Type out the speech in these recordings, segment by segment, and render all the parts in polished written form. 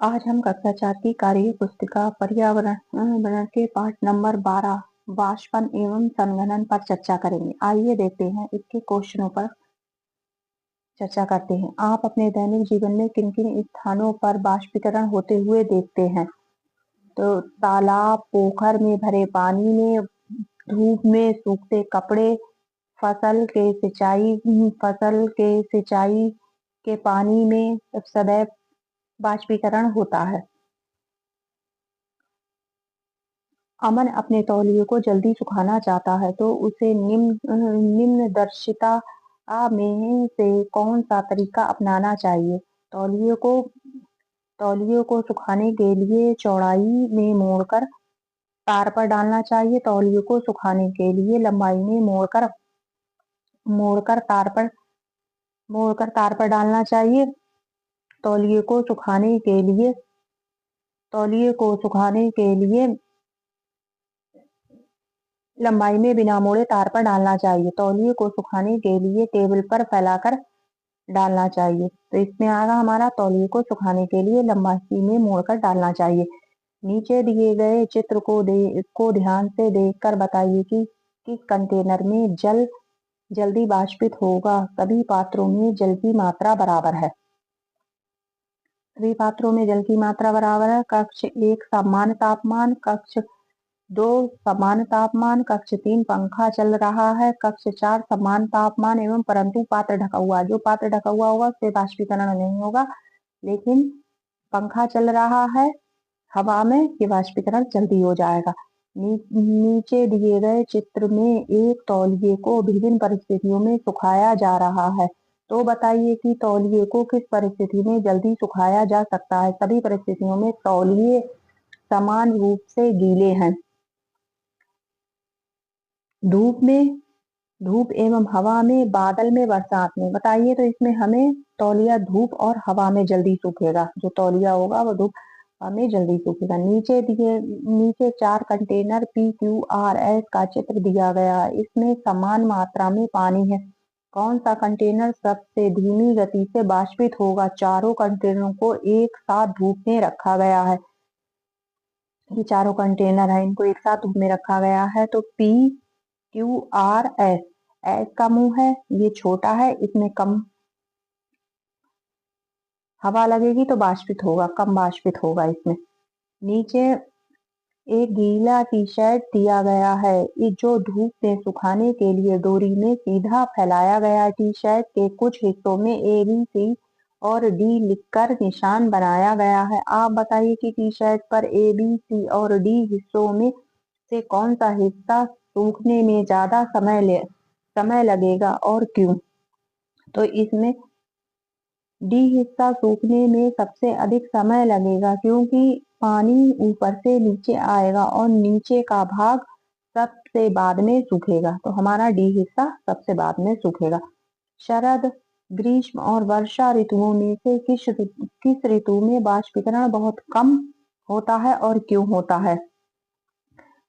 आज हम कक्षा 4 की कार्य पुस्तिका पर्यावरण के पाठ नंबर 12 वाष्पन एवं संघनन पर चर्चा करेंगे। आइए देखते हैं इसके क्वेश्चनों पर चर्चा करते हैं। आप अपने दैनिक जीवन में किन किन स्थानों पर वाष्पीकरण होते हुए देखते हैं? तो तालाब, पोखर में भरे पानी में, धूप में सूखते कपड़े, फसल के सिंचाई के पानी में सदैव वाष्पीकरण होता है। अमन अपने तौलिए को जल्दी सुखाना चाहता है तो उसे निम्नदर्शिता में से कौन सा तरीका अपनाना चाहिए? तौलिए को तौलिए को सुखाने के लिए चौड़ाई में मोड़कर तार पर डालना चाहिए। तौलिए को सुखाने के लिए लंबाई में मोड़कर तार पर डालना चाहिए। तौलिए को सुखाने के लिए लंबाई में बिना मोड़े तार पर डालना चाहिए। तौलिए को सुखाने के लिए टेबल पर फैलाकर डालना चाहिए। तो इसमें आएगा हमारा तौलिए को सुखाने के लिए लंबाई में मोड़कर डालना चाहिए। नीचे दिए गए चित्र को ध्यान से देखकर बताइए कि किस कंटेनर में जल जल्दी वाष्पित होगा। सभी पात्रों में जल की मात्रा बराबर है। सभी पात्रों में जल की मात्रा बराबर है। कक्ष 1 सामान्य तापमान, कक्ष 2 समान तापमान, कक्ष 3 पंखा चल रहा है, कक्ष 4 समान तापमान एवं परंतु पात्र ढका हुआ। जो पात्र ढका हुआ होगा उससे वाष्पीकरण नहीं होगा, लेकिन पंखा चल रहा है हवा में, ये वाष्पीकरण जल्दी हो जाएगा। नीचे दिए गए चित्र में एक तौलिए को विभिन्न परिस्थितियों में सुखाया जा रहा है, तो बताइए कि तौलिए को किस परिस्थिति में जल्दी सुखाया जा सकता है। सभी परिस्थितियों में तौलिए समान रूप से गीले हैं। धूप एवं हवा में, बादल में, बरसात में। बताइए तो इसमें हमें तौलिया धूप और हवा में जल्दी सूखेगा। जो तौलिया होगा वो धूप हमें जल्दी सूखेगा। नीचे 4 कंटेनर PQRS का चित्र दिया गया है। इसमें समान मात्रा में पानी है। कौन सा कंटेनर सबसे धीमी गति से वाष्पित होगा? चारों कंटेनरों को एक साथ धूप में रखा गया है। ये चारों कंटेनर है, इनको एक साथ धूप में रखा गया है। तो PQRS, एस का मुंह है, ये छोटा है, इसमें कम हवा लगेगी तो वाष्पित होगा, कम वाष्पित होगा इसमें। नीचे एक गीला टी शर्ट दिया गया है, ये जो धूप में सुखाने के लिए डोरी में सीधा फैलाया गया है। टी शर्ट के कुछ हिस्सों में ABC और D लिखकर निशान बनाया गया है। आप बताइए कि टी शर्ट पर ABC और D हिस्सों में से कौन सा हिस्सा सूखने में ज्यादा समय लगेगा और क्यों? तो इसमें डी हिस्सा सूखने में सबसे अधिक समय लगेगा, क्योंकि पानी ऊपर से नीचे आएगा और नीचे का भाग सबसे बाद में सूखेगा। तो हमारा डी हिस्सा सबसे बाद में सूखेगा। शरद, ग्रीष्म और वर्षा ऋतुओं में से किस ऋतु में वाष्पीकरण बहुत कम होता है और क्यों होता है?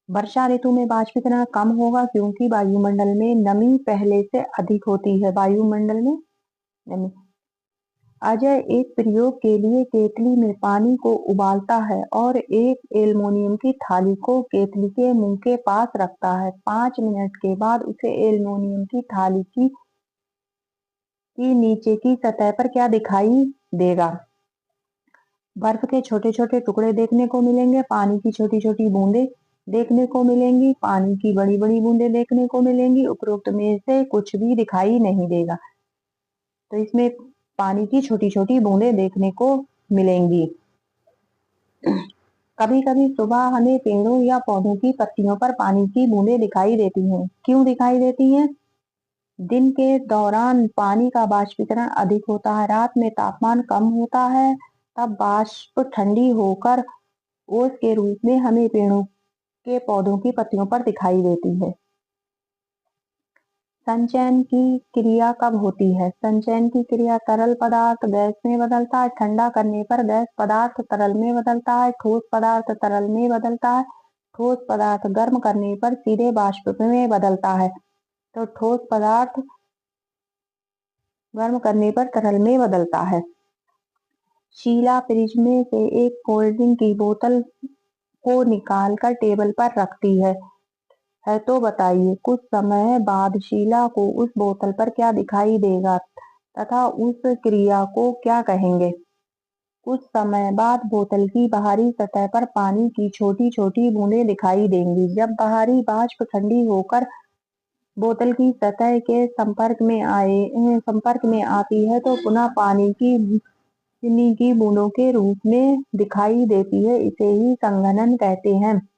वर्षा ऋतु में वाष्पीकरण कम होगा क्योंकि वायुमंडल में नमी पहले से अधिक होती है। वायुमंडल में नमी। अजय एक प्रयोग के लिए केतली में पानी को उबालता है और एक एल्युमिनियम की थाली को केतली के मुंह के पास रखता है। 5 मिनट के बाद उसे एल्युमिनियम की थाली की नीचे की सतह पर क्या दिखाई देगा? बर्फ के छोटे छोटे टुकड़े देखने को मिलेंगे, पानी की छोटी छोटी बूंदें देखने को मिलेंगी, पानी की बड़ी बड़ी बूंदें देखने को मिलेंगी। उपरोक्त में से कुछ भी दिखाई नहीं देगा। तो इसमें पानी की छोटी छोटी बूंदें देखने को मिलेंगी। कभी कभी सुबह हमें पेड़ों या पौधों की पत्तियों पर पानी की बूंदें दिखाई देती हैं। क्यों दिखाई देती हैं? दिन के दौरान पानी का वाष्पीकरण अधिक होता है, रात में तापमान कम होता है, तब वाष्प ठंडी होकर ओस के रूप में हमें पेड़ों के पौधों की पत्तियों पर दिखाई देती है। संचयन की क्रिया कब होती है? संचयन की क्रिया तरल पदार्थ गैस में बदलता है, ठंडा करने पर गैस पदार्थ तरल में बदलता है, ठोस पदार्थ तरल में बदलता है, ठोस पदार्थ गर्म करने पर सीधे वाष्प में बदलता है। तो ठोस पदार्थ गर्म करने पर तरल में बदलता है। शीला फ्रिज में से एक कोल्ड ड्रिंक की बोतल को निकालकर टेबल पर रखती है तो बताइए कुछ समय बाद शीला को उस बोतल पर क्या दिखाई देगा तथा उस क्रिया को क्या कहेंगे? कुछ समय बाद बोतल की बाहरी सतह पर पानी की छोटी छोटी बूंदें दिखाई देंगी। जब बाहरी वाष्प ठंडी होकर बोतल की सतह के संपर्क में आती है तो पुनः पानी की चीनी की बूंदों के रूप में दिखाई देती है। इसे ही संघनन कहते हैं।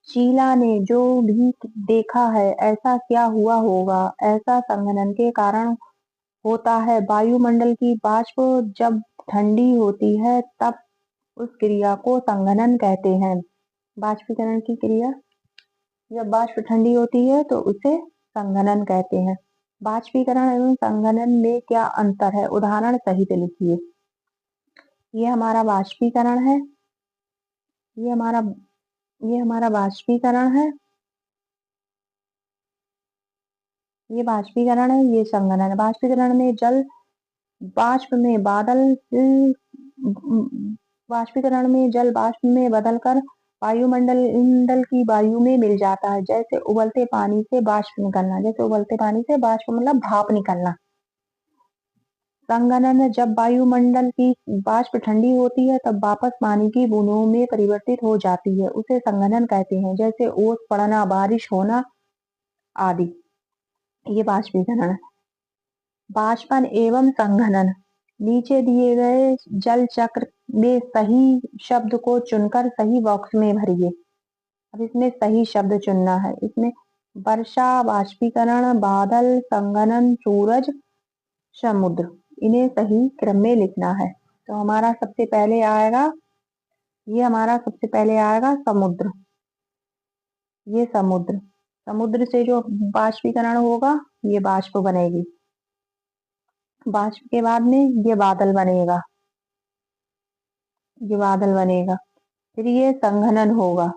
शीला ने जो भी देखा है ऐसा क्या हुआ होगा? ऐसा संघनन के कारण होता है। वायुमंडल की वाष्प जब ठंडी होती है तब उस क्रिया को संघनन कहते हैं। वाष्पीकरण की क्रिया जब वाष्प ठंडी होती है तो उसे संघनन कहते हैं। वाष्पीकरण एवं संघनन में क्या अंतर है? उदाहरण सहित लिखिए। ये हमारा वाष्पीकरण है, ये हमारा वाष्पीकरण है, ये वाष्पीकरण है, ये संघनन है। वाष्पीकरण में जल वाष्प में वाष्पीकरण में जल वाष्प में बदलकर वायुमंडल की वायु में मिल जाता है। जैसे उबलते पानी से वाष्प निकलना, जैसे उबलते पानी से वाष्प मतलब भाप निकलना। संघनन जब वायुमंडल की वाष्प ठंडी होती है तब वापस पानी की बूंदों में परिवर्तित हो जाती है, उसे संघनन कहते हैं। जैसे ओस पड़ना, बारिश होना आदि। ये वाष्पीकरण है। वाष्पन एवं संघनन। नीचे दिए गए जल चक्र में सही शब्द को चुनकर सही बॉक्स में भरिए। अब इसमें सही शब्द चुनना है। इसमें वर्षा, वाष्पीकरण, बादल, संघनन, सूरज, समुद्र, इन्हें सही क्रम में लिखना है। तो हमारा सबसे पहले आएगा समुद्र। ये समुद्र, समुद्र से जो वाष्पीकरण होगा ये वाष्प बनेगी। वाष्प के बाद में ये बादल बनेगा, फिर ये संघनन होगा।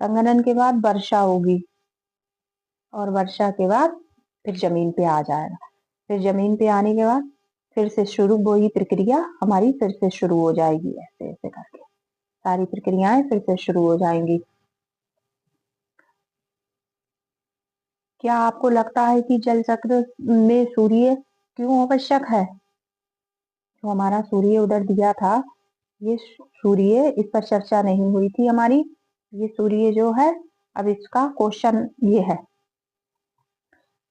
संघनन के बाद वर्षा होगी और वर्षा के बाद फिर जमीन पे आ जाएगा। फिर जमीन पे आने के बाद फिर से शुरू वही प्रक्रिया हमारी फिर से शुरू हो जाएगी। ऐसे ऐसे करके सारी प्रक्रियाएं फिर से शुरू हो जाएंगी। क्या आपको लगता है कि जल चक्र में सूर्य क्यों आवश्यक है? जो हमारा सूर्य उधर दिया था, ये सूर्य, इस पर चर्चा नहीं हुई थी हमारी। ये सूर्य जो है, अब इसका क्वेश्चन ये है,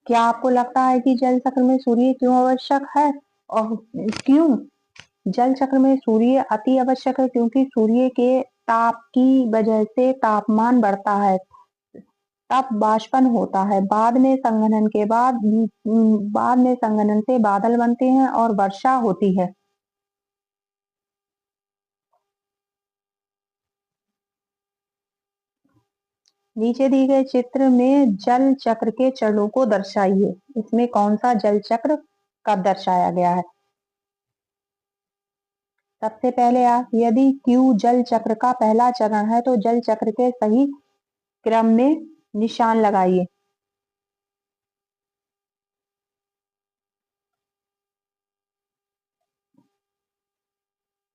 क्या आपको लगता है कि जल चक्र में सूर्य क्यों आवश्यक है और क्यों? जल चक्र में सूर्य अति आवश्यक है क्योंकि सूर्य के ताप की वजह से तापमान बढ़ता है, तब बाष्पन होता है। बाद में संघनन से बादल बनते हैं और वर्षा होती है। नीचे दिए गए चित्र में जल चक्र के चरणों को दर्शाइए। इसमें कौन सा जल चक्र कब दर्शाया गया है? सबसे पहले यदि Q जल चक्र का पहला चरण है तो जल चक्र के सही क्रम में निशान लगाइए।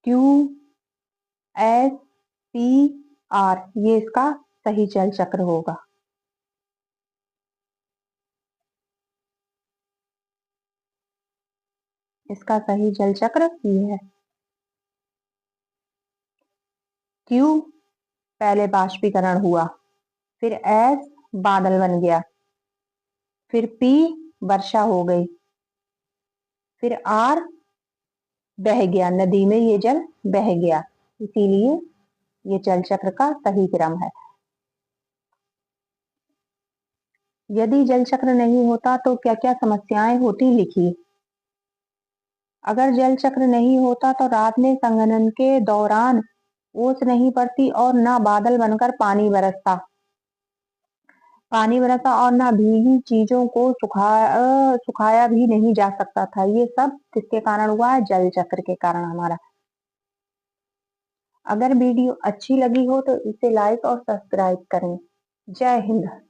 QSPR ये इसका सही जल चक्र होगा। इसका सही जल चक्र ये है। Q पहले बाष्पीकरण हुआ, फिर S बादल बन गया, फिर P वर्षा हो गई, फिर R बह गया, नदी में ये जल बह गया, इसीलिए ये जल चक्र का सही क्रम है। यदि जल चक्र नहीं होता तो क्या क्या समस्याएं होती, लिखिए। अगर जल चक्र नहीं होता तो रात में संघनन के दौरान ओस नहीं पड़ती और ना बादल बनकर पानी बरसता और ना भीगी चीजों को सुखाया भी नहीं जा सकता था। ये सब किसके कारण हुआ है? जल चक्र के कारण हमारा। अगर वीडियो अच्छी लगी हो तो इसे लाइक और सब्सक्राइब करें। जय हिंद।